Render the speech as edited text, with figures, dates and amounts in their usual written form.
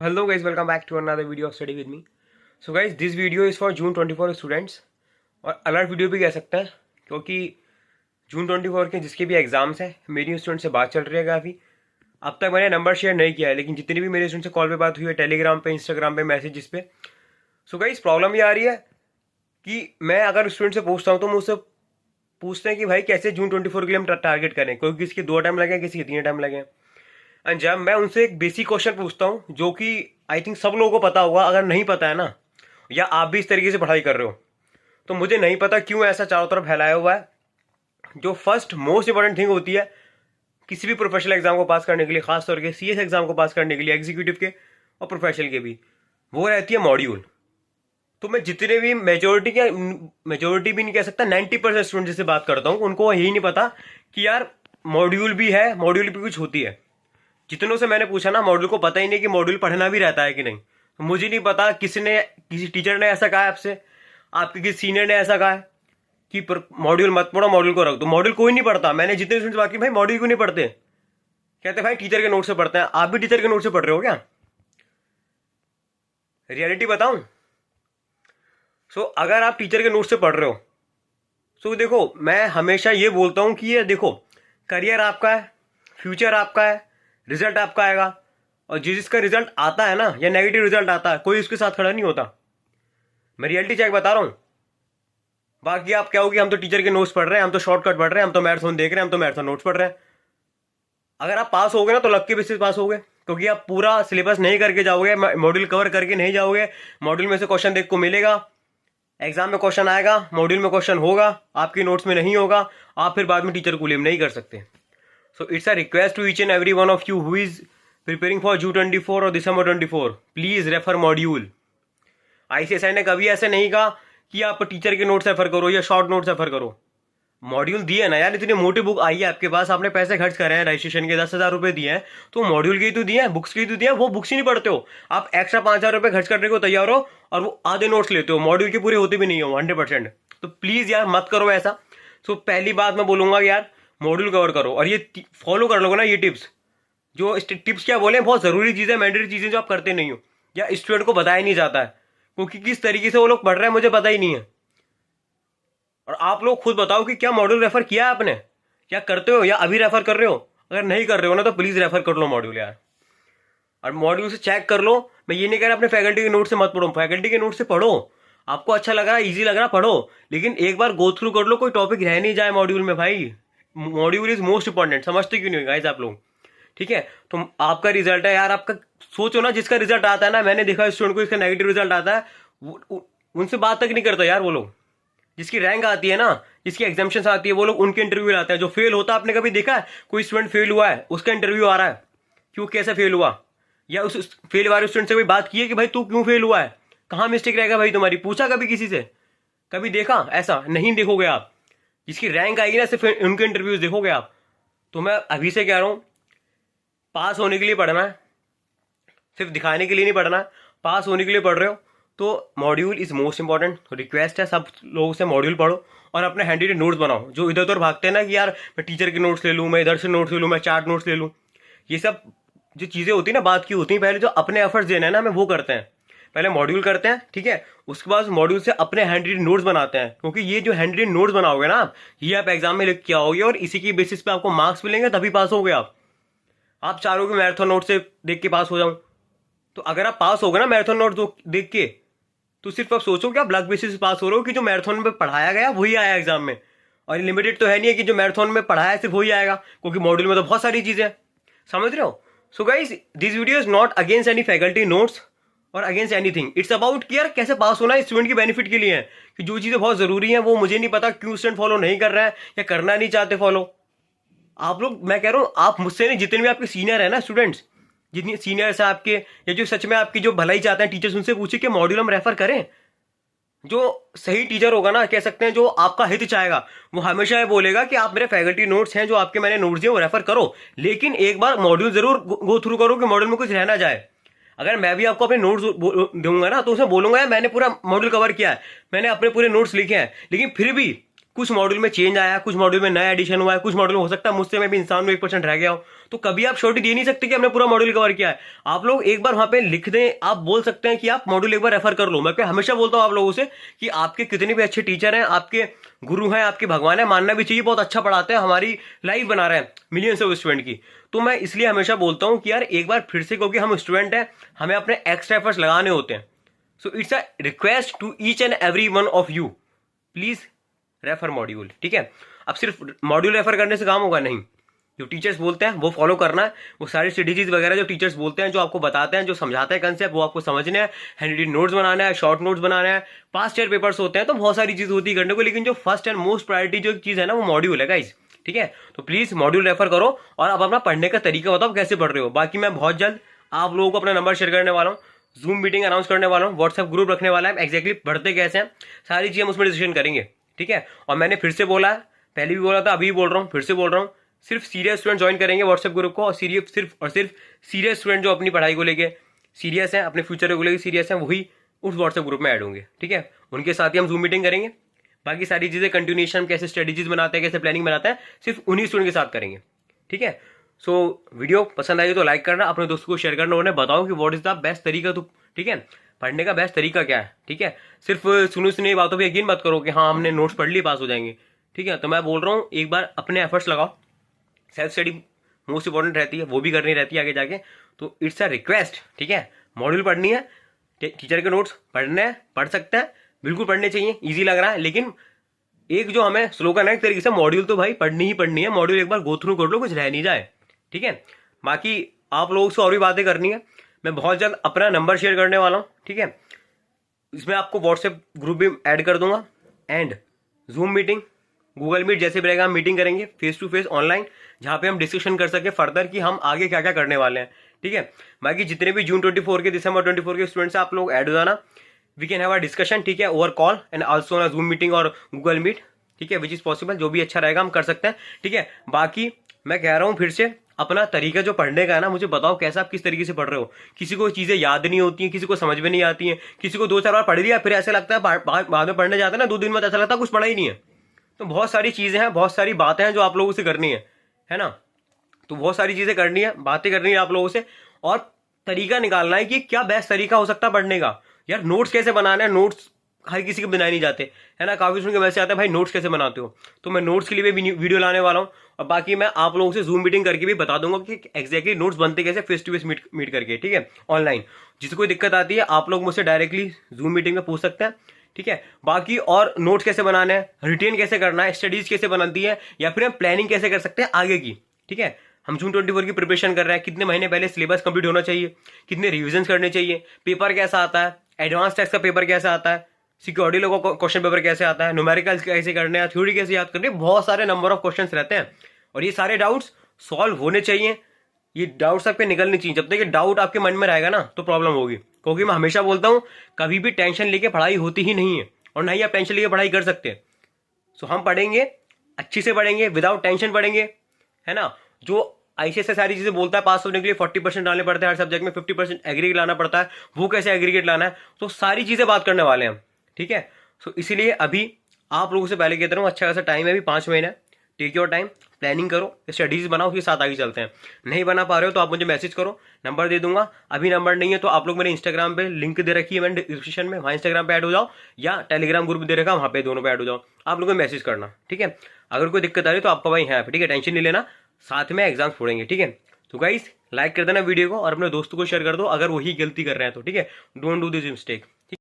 Hello guys, welcome back to another video of study with me. So guys, this video is for June 24 students और alert video भी कह सकते हैं क्योंकि जून 24 के जिसके भी एग्जाम्स हैं मेरी स्टूडेंट से बात चल रही है काफ़ी। अब तक मैंने नंबर शेयर नहीं किया है, लेकिन जितनी भी मेरे स्टूडेंट से कॉल पे बात हुई है, टेलीग्राम पे, इंस्टाग्राम पे, मैसेजेस पे। सो गाइस, प्रॉब्लम ये आ रही है कि मैं अगर स्टूडेंट से पूछता हूँ तो मुझसे पूछते हैं कि भाई कैसे जून 24 के लिए हम टारगेट करें, कोई किसी के 2 टाइम लगे, किसी के 3 टाइम लगे। एंड जब मैं उनसे एक बेसिक क्वेश्चन पूछता हूँ जो कि आई थिंक सब लोगों को पता होगा, अगर नहीं पता है ना, या आप भी इस तरीके से पढ़ाई कर रहे हो, तो मुझे नहीं पता क्यों ऐसा चारों तरफ फैलाया हुआ है। जो फर्स्ट मोस्ट इंपॉर्टेंट थिंग होती है किसी भी प्रोफेशनल एग्जाम को पास करने के लिए, खासतौर के सीएस एग्जाम को पास करने के लिए, एग्जीक्यूटिव के और प्रोफेशनल के भी, वो रहती है मॉड्यूल। तो मैं जितने भी मेजोरिटी भी नहीं कह सकता, 90% स्टूडेंट जिससे बात करता हूँ उनको यही नहीं पता कि यार मॉड्यूल भी है, मॉड्यूल भी कुछ होती है। जितनों से मैंने पूछा ना, मॉड्यूल को पता ही नहीं कि मॉड्यूल पढ़ना भी रहता है कि नहीं। तो मुझे नहीं पता किसी टीचर ने ऐसा कहा है आपसे, आपके किसी सीनियर ने ऐसा कहा है कि मॉड्यूल मत पढ़ो, मॉड्यूल को रख दो। मॉड्यूल कोई नहीं पढ़ता। मैंने जितने स्टूडेंट्स बात की, भाई मॉड्यूल क्यों नहीं पढ़ते, कहते भाई टीचर के नोट से पढ़ते हैं। आप भी टीचर के नोट से पढ़ रहे हो क्या? रियलिटी बताऊं? अगर आप टीचर के नोट से पढ़ रहे हो, देखो मैं हमेशा ये बोलता हूं कि ये देखो, करियर आपका है, फ्यूचर आपका है, रिजल्ट आपका आएगा, और जिसका रिजल्ट आता है ना, या नेगेटिव रिजल्ट आता है, कोई उसके साथ खड़ा नहीं होता। मैं रियलिटी चेक बता रहा हूं। बाकी आप क्या हो कि हम तो टीचर के नोट्स पढ़ रहे हैं, हम तो शॉर्टकट पढ़ रहे हैं, हम तो मैराथन देख रहे हैं, हम तो मैराथन नोट्स पढ़ रहे हैं। अगर आप पास हो गए ना तो लक के बेसिस पास हो गए, क्योंकि आप पूरा सिलेबस नहीं करके जाओगे, मॉड्यूल कवर करके नहीं जाओगे। मॉड्यूल में से क्वेश्चन देख को मिलेगा, एग्जाम में क्वेश्चन आएगा, मॉड्यूल में क्वेश्चन होगा, आपके नोट्स में नहीं होगा, आप फिर बाद में टीचर को ब्लेम नहीं कर सकते। So it's a request to each and every one of you who is preparing for June 24 और December 24, please refer module. ICSI ने कभी ऐसे नहीं कहा कि आप टीचर के नोट्स रेफर करो या शॉर्ट नोट्स रेफर करो। मॉड्यूल दिए ना यार, इतनी मोटी बुक आई है आपके पास, आपने पैसे खर्च करे हैं, रजिस्ट्रेशन के 10,000 रुपए दिए हैं, तो मॉड्यूल के ही तो दिए हैं, बुक्स के ही तो दिए हैं। वो बुक्स ही नहीं पढ़ते हो आप, एक्स्ट्रा 5,000 रुपए खर्च करने को तैयार हो और वो आधे नोट्स लेते हो, मॉड्यूल के पूरे होते भी नहीं हो 100%। तो प्लीज यार मत करो ऐसा। पहली बात मैं बोलूंगा यार, मॉड्यूल कवर करो और ये फॉलो कर लोगे ना, ये टिप्स, जो टिप्स क्या बोले, बहुत जरूरी चीजें, मैंडेटरी चीजें जो आप करते नहीं हो या स्टूडेंट को बताया नहीं जाता है, क्योंकि किस तरीके से वो लोग पढ़ रहे हैं मुझे पता ही नहीं है। और आप लोग खुद बताओ कि क्या मॉड्यूल रेफर किया है आपने, क्या करते हो या अभी रेफर कर रहे हो? अगर नहीं कर रहे हो ना तो प्लीज रेफर कर लो मॉड्यूल यार, और मॉड्यूल से चेक कर लो। मैं ये नहीं कह रहा अपने फैकल्टी के नोट से मत पढ़ो, फैकल्टी के नोट से पढ़ो, आपको अच्छा लग रहा है, ईजी लग रहा है, पढ़ो, लेकिन एक बार गो थ्रू कर लो, कोई टॉपिक रह नहीं जाए मॉड्यूल में। भाई मॉड्यूल इज मोस्ट इंपॉर्टेंट, समझते क्यों नहीं गाइस आप लोग? ठीक है, तो आपका रिजल्ट है यार, आपका सोचो ना, जिसका रिजल्ट आता है ना, मैंने देखा स्टूडेंट को इसका नेगेटिव रिजल्ट आता है, उनसे बात तक नहीं करता यार वो लोग। जिसकी रैंक आती है ना, जिसकी एग्जामिशन आती है, वो लोग उनके इंटरव्यू लाते हैं। जो फेल होता है, आपने कभी देखा है कोई स्टूडेंट फेल हुआ है, उसका इंटरव्यू आ रहा है, क्यों, कैसे फेल हुआ, या उस फेल वाले स्टूडेंट से कोई बात की है कि भाई तू क्यों फेल हुआ है, कहाँ मिस्टेक रहेगा भाई तुम्हारी, पूछा कभी किसी से? कभी देखा? ऐसा नहीं देखोगे आप। जिसकी रैंक आएगी ना, सिर्फ उनके इंटरव्यूज देखोगे आप। तो मैं अभी से कह रहा हूं, पास होने के लिए पढ़ना है, सिर्फ दिखाने के लिए नहीं पढ़ना है। पास होने के लिए पढ़ रहे हो तो module is most important. Request है सब लोगों से, मॉड्यूल पढ़ो और अपने हैंडी रिटन नोट्स बनाओ। जो इधर उधर भागते हैं ना कि यार मैं टीचर के नोट्स ले लूँ, मैं इधर से नोट्स ले लूँ, मैं चार्ट नोट्स ले लूँ, ये सब जो चीज़ें होती है ना, बात की होती है, पहले जो अपने एफर्ट्स देना है ना, हमें वो करते हैं। पहले मॉड्यूल करते हैं, ठीक है, उसके बाद मॉड्यूल से अपने हैंड रिटन नोट्स बनाते हैं, क्योंकि ये जो हैंड रिटन नोट्स बनाओगे ना आप, ये आप एग्जाम में लिख के आओगे और इसी की बेसिस पे आपको मार्क्स मिलेंगे, तभी पास होगे आप चाहोगे मैराथन नोट से देख के पास हो जाऊं, तो अगर आप पास होगे ना मैराथन नोट देख के, तो सिर्फ आप सोचो कि आप ब्लॉक बेसिस पे पास हो रहे हो, कि जो मैराथन में पढ़ाया गया वही आया एग्जाम में। और लिमिटेड तो है नहीं है कि जो मैराथन में पढ़ाया सिर्फ वही आएगा, क्योंकि मॉड्यूल में तो बहुत सारी चीजें हैं, समझ रहे हो? So guys, this video is not against any faculty notes और अगेंस्ट एनीथिंग। इट्स अबाउट कि यार कैसे पास होना है, स्टूडेंट के बेनिफिट के लिए है, कि जो चीजें बहुत जरूरी हैं वो मुझे नहीं पता क्यों स्टूडेंट फॉलो नहीं कर रहा है या करना नहीं चाहते फॉलो। आप लोग, मैं कह रहा हूँ, आप मुझसे नहीं, जितने भी आपके सीनियर है ना स्टूडेंट्स, जितनी सीनियर्स है आपके, या जो सच में आपकी जो भलाई चाहते हैं टीचर्स, उनसे पूछिए कि मॉड्यूल हम रेफर करें। जो सही टीचर होगा ना, कह सकते हैं जो आपका हित चाहेगा, वो हमेशा ये बोलेगा कि आप मेरे फैकल्टी नोट्स हैं, जो आपके मैंने नोट्स दिए वो रेफर करो, लेकिन एक बार मॉड्यूल जरूर गो थ्रू करो कि मॉड्यूल में कुछ रहना जाए। अगर मैं भी आपको अपने नोट्स दूंगा ना, तो उसमें बोलूंगा यार मैंने पूरा मॉड्यूल कवर किया है, मैंने अपने पूरे नोट्स लिखे हैं, लेकिन फिर भी कुछ मॉड्यूल में चेंज आया, कुछ मॉड्यूल में नया एडिशन हुआ है, कुछ मॉड्यूल में हो सकता है मुझसे मैं भी इंसान में 1% रह गया हो, तो कभी आप श्योरिटी दे नहीं सकते कि हमने पूरा मॉड्यूल कवर किया है। आप लोग एक बार वहां पे लिख दें, आप बोल सकते हैं कि आप मॉड्यूल एक बार रेफर कर लो। मैं हमेशा बोलता हूं आप लोगों से कि आपके कितने भी अच्छे टीचर हैं, आपके गुरु हैं, आपके भगवान है, मानना भी चाहिए, बहुत अच्छा पढ़ाते हैं, हमारी लाइफ बना रहे हैं मिलियंस ऑफ स्टूडेंट की। तो मैं इसलिए हमेशा बोलता हूं कि यार एक बार फिर से, क्योंकि हम स्टूडेंट हैं, हमें अपने एक्स्ट्रा एफर्ट्स लगाने होते हैं। So it's a request to each and every one of you, please refer module. ठीक है, अब सिर्फ मॉड्यूल रेफर करने से काम होगा नहीं, जो टीचर्स बोलते हैं वो फॉलो करना है। वो सारी स्ट्रेटेजीज वगैरह जो टीचर्स बोलते हैं, जो आपको बताते हैं, जो समझाते हैं कंसेप्ट, वो आपको समझने हैं। हैंड रिटन नोट्स बनाना है, शॉर्ट नोट्स बनाना है, पास्ट ईयर पेपर्स होते हैं, तो बहुत सारी चीज होती है करने को, लेकिन जो फर्स्ट एंड मोस्ट प्रायोरिटी जो चीज है ना, वो मॉड्यूल है गाइस। ठीक है, तो प्लीज मॉड्यूल रेफर करो और अब अपना पढ़ने का तरीका बताओ कैसे पढ़ रहे हो। बाकी मैं बहुत जल्द आप लोगों को अपना नंबर शेयर करने वाला हूँ, जूम मीटिंग अनाउंस करने वाला हूँ, व्हाट्सएप ग्रुप रखने वाला है, एक्जैक्टली पढ़ते कैसे हैं सारी चीजें हम उसमें डिस्कशन करेंगे। ठीक है, और मैंने फिर से बोला है, पहले भी बोला था, अभी भी बोल रहा हूँ, फिर से बोल रहा हूँ, सिर्फ सीरियस स्टूडेंट ज्वाइन करेंगे व्हाट्सएप ग्रुप को, और सिर्फ सीरियस स्टूडेंट जो अपनी पढ़ाई को लेके सीरियस हैं, अपने फ्यूचर को लेके सीरियस हैं, वही उस व्हाट्सएप ग्रुप में ऐड होंगे। ठीक है, उनके साथ ही हम जूम मीटिंग करेंगे। बाकी सारी चीजें कंटिन्यूएशन, कैसे स्ट्रेटेजीज बनाते हैं, कैसे प्लानिंग बनाते हैं, सिर्फ उन्हीं स्टूडेंट के साथ करेंगे। ठीक है, सो वीडियो पसंद आई तो लाइक करना, अपने दोस्तों को शेयर करना, उन्हें बताओ कि व्हाट इज द बेस्ट तरीका। तो ठीक है, पढ़ने का बेस्ट तरीका क्या है। ठीक है, सिर्फ सुनी बातों पर यकीन मत करो कि हाँ हमने नोट्स पढ़ लिए पास हो जाएंगे। ठीक है, तो मैं बोल रहा हूँ एक बार अपने एफर्ट्स लगाओ, सेल्फ स्टडी मोस्ट इंपॉर्टेंट रहती है, वो भी करनी रहती है आगे जाके। तो इट्स अ रिक्वेस्ट, ठीक है, मॉड्यूल पढ़नी है, टीचर के नोट्स पढ़ने हैं, पढ़ सकते हैं, बिल्कुल पढ़ने चाहिए, इजी लग रहा है, लेकिन एक जो हमें स्लोगन है एक तरीके से, मॉड्यूल तो भाई पढ़नी ही पढ़नी है, मॉड्यूल एक बार गो थ्रू कर लो, कुछ रह नहीं जाए। ठीक है, बाकी आप लोगों से और भी बातें करनी है, मैं बहुत जल्द अपना नंबर शेयर करने वाला हूँ। ठीक है, इसमें आपको व्हाट्सएप ग्रुप भी ऐड कर दूंगा, and Zoom meeting, Google Meet जैसे भी रहेगा, हम मीटिंग करेंगे फेस टू फेस ऑनलाइन, जहां पे हम डिस्कशन कर सके फर्दर कि हम आगे क्या क्या करने वाले हैं। ठीक है, बाकी जितने भी जून 24 के, दिसंबर 24 के स्टूडेंट्स आप लोग ऐड हो जाना, we can have a discussion. ठीक है, over call and also on Zoom meeting और गूगल मीट। ठीक है, विच इज पॉसिबल, जो भी अच्छा रहेगा हम कर सकते हैं। ठीक है, बाकी मैं कह रहा हूँ फिर से, अपना तरीका जो पढ़ने का है ना, मुझे बताओ कैसा, आप किस तरीके से पढ़ रहे हो। किसी को चीजें याद नहीं होती हैं, किसी को समझ में नहीं आती हैं, किसी को 2-4 बार पढ़ लिया फिर ऐसा लगता है बाद में पढ़ने जाते हैं ना 2 दिन में, ऐसा लगता है कुछ पढ़ा ही नहीं है। तो बहुत सारी चीजें हैं, बहुत सारी बातें हैं जो आप लोगों से करनी है ना। तो बहुत सारी चीजें करनी है, बातें करनी है आप लोगों से, और तरीका निकालना है कि क्या बेस्ट तरीका हो सकता है पढ़ने का। यार नोट्स कैसे बनाना है, नोट्स हर किसी के बनाए नहीं जाते, है ना। काफी सुन के मैसेज आते हैं भाई नोट्स कैसे बनाते हो, तो मैं नोट्स के लिए भी वीडियो लाने वाला हूँ। और बाकी मैं आप लोगों से जूम मीटिंग करके भी बता दूंगा कि एक्जैक्टली नोट्स बनते कैसे, फेस टू फेस मीट करके। ठीक है, ऑनलाइन जिसको कोई दिक्कत आती है आप लोग मुझसे डायरेक्टली जूम मीटिंग में पूछ सकते हैं। ठीक है, बाकी और नोट्स कैसे बनाने हैं, रिटेन कैसे करना है, स्टडीज कैसे बनाती है, या फिर हम प्लानिंग कैसे कर सकते हैं आगे की। ठीक है, हम जून 24 की प्रिपरेशन कर रहे हैं, कितने महीने पहले सिलेबस कंप्लीट होना चाहिए, कितने रिविजन करने चाहिए, पेपर कैसा आता है, एडवांस टेस्ट का पेपर कैसा आता है, सिक्योरिटी लोगों का क्वेश्चन पेपर कैसे आता है, न्यूमेरिकल्स कैसे करने हैं, थ्योरी कैसे याद करनी है, बहुत सारे नंबर ऑफ क्वेश्चंस रहते हैं, और ये सारे डाउट्स सॉल्व होने चाहिए। ये डाउट्स आपके निकलने चाहिए, जब तक ये डाउट आपके मन में रहेगा ना तो प्रॉब्लम होगी। क्योंकि मैं हमेशा बोलता हूँ कभी भी टेंशन लेके पढ़ाई होती ही नहीं है, और ना ही आप टेंशन लेके पढ़ाई कर सकते। सो हम पढ़ेंगे, अच्छी से पढ़ेंगे, विदाउट टेंशन पढ़ेंगे, है ना। जो ICSE से सारी चीजें बोलता है पास होने के लिए 40% डालने पड़ते हैं हर सब्जेक्ट में, 50% एग्रीगेट लाना पड़ता है, वो कैसे एग्रीगेट लाना है, तो सारी चीजें बात करने वाले हैं हम। ठीक है, सो इसीलिए अभी आप लोगों से पहले कहता हूँ, अच्छा खासा टाइम है, अभी 5 महीने, टेक योर टाइम, प्लानिंग करो, स्टडीज बनाओ, उसके साथ आगे चलते हैं। नहीं बना पा रहे हो तो आप मुझे मैसेज करो, नंबर दे दूंगा। अभी नंबर नहीं है तो आप लोग मेरे इंस्टाग्राम पे लिंक दे रखी है मैंने डिस्क्रिप्शन में, वहाँ इंस्टाग्राम पे ऐड हो जाओ, या टेलीग्राम ग्रुप दे रखा, वहाँ पे दोनों पे ऐड हो जाओ, आप लोगों को मैसेज करना। ठीक है, अगर कोई दिक्कत आ रही है तो आपका भाई है, ठीक है, टेंशन नहीं लेना, साथ में एग्जाम छोड़ेंगे। ठीक है, तो गाइस लाइक कर देना वीडियो को और अपने दोस्तों को शेयर कर दो अगर वही गलती कर रहे हैं तो। ठीक है, डोंट डू दिस मिस्टेक।